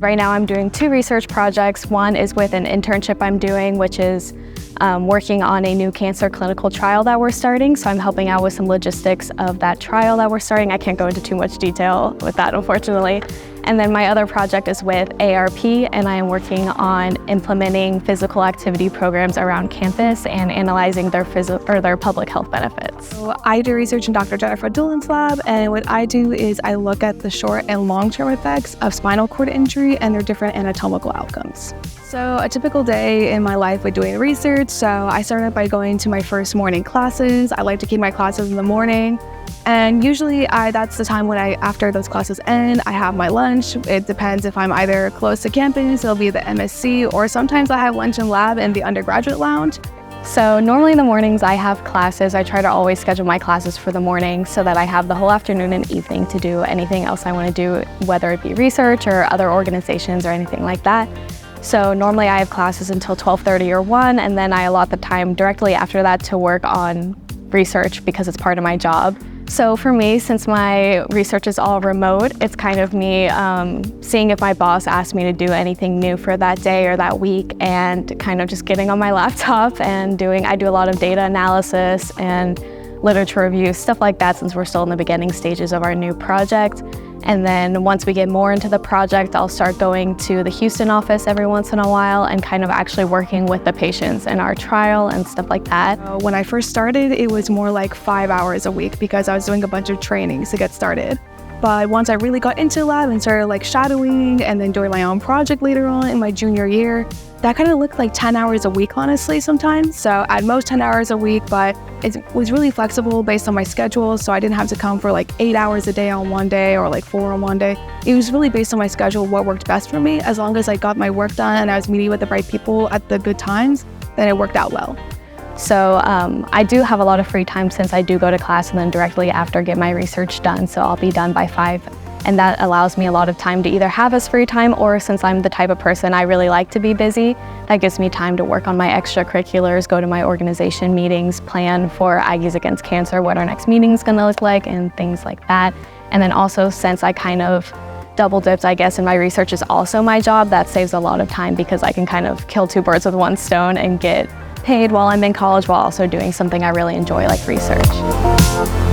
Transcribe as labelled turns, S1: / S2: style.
S1: Right now I'm doing 2 research projects. One is with an internship I'm doing, which is working on a new cancer clinical trial that we're starting. So I'm helping out with some logistics of that trial that we're starting. I can't go into too much detail with that, unfortunately. And then my other project is with ARP, and I am working on implementing physical activity programs around campus and analyzing their public health benefits.
S2: So I do research in Dr. Jennifer Doolan's lab, and what I do is I look at the short and long-term effects of spinal cord injury and their different anatomical outcomes. So a typical day in my life with doing research, so I started by going to my first morning classes. I like to keep my classes in the morning. And usually that's the time when after those classes end, I have my lunch. It depends if I'm either close to campus, it'll be the MSC, or sometimes I have lunch in lab in the undergraduate lounge.
S1: So normally in the mornings I have classes. I try to always schedule my classes for the morning so that I have the whole afternoon and evening to do anything else I want to do, whether it be research or other organizations or anything like that. So normally I have classes until 12:30 or 1, and then I allot the time directly after that to work on research because it's part of my job. So for me, since my research is all remote, it's kind of me seeing if my boss asks me to do anything new for that day or that week, and kind of just getting on my laptop and I do a lot of data analysis and literature review, stuff like that, since we're still in the beginning stages of our new project. And then once we get more into the project, I'll start going to the Houston office every once in a while and kind of actually working with the patients in our trial and stuff like that.
S2: When I first started, it was more like 5 hours a week because I was doing a bunch of trainings to get started. But once I really got into lab and started like shadowing and then doing my own project later on in my junior year, that kind of looked like 10 hours a week, honestly, sometimes. So at most 10 hours a week, but it was really flexible based on my schedule. So I didn't have to come for like 8 hours a day on one day or like 4 on one day. It was really based on my schedule, what worked best for me. As long as I got my work done and I was meeting with the right people at the good times, then it worked out well.
S1: So I do have a lot of free time since I do go to class and then directly after get my research done. So I'll be done by 5. And that allows me a lot of time to either have as free time, or since I'm the type of person I really like to be busy, that gives me time to work on my extracurriculars, go to my organization meetings, plan for Aggies Against Cancer, what our next meeting is going to look like, and things like that. And then also, since I kind of double dipped, I guess, and my research is also my job, that saves a lot of time because I can kind of kill 2 birds with 1 stone and get paid while I'm in college while also doing something I really enjoy, like research.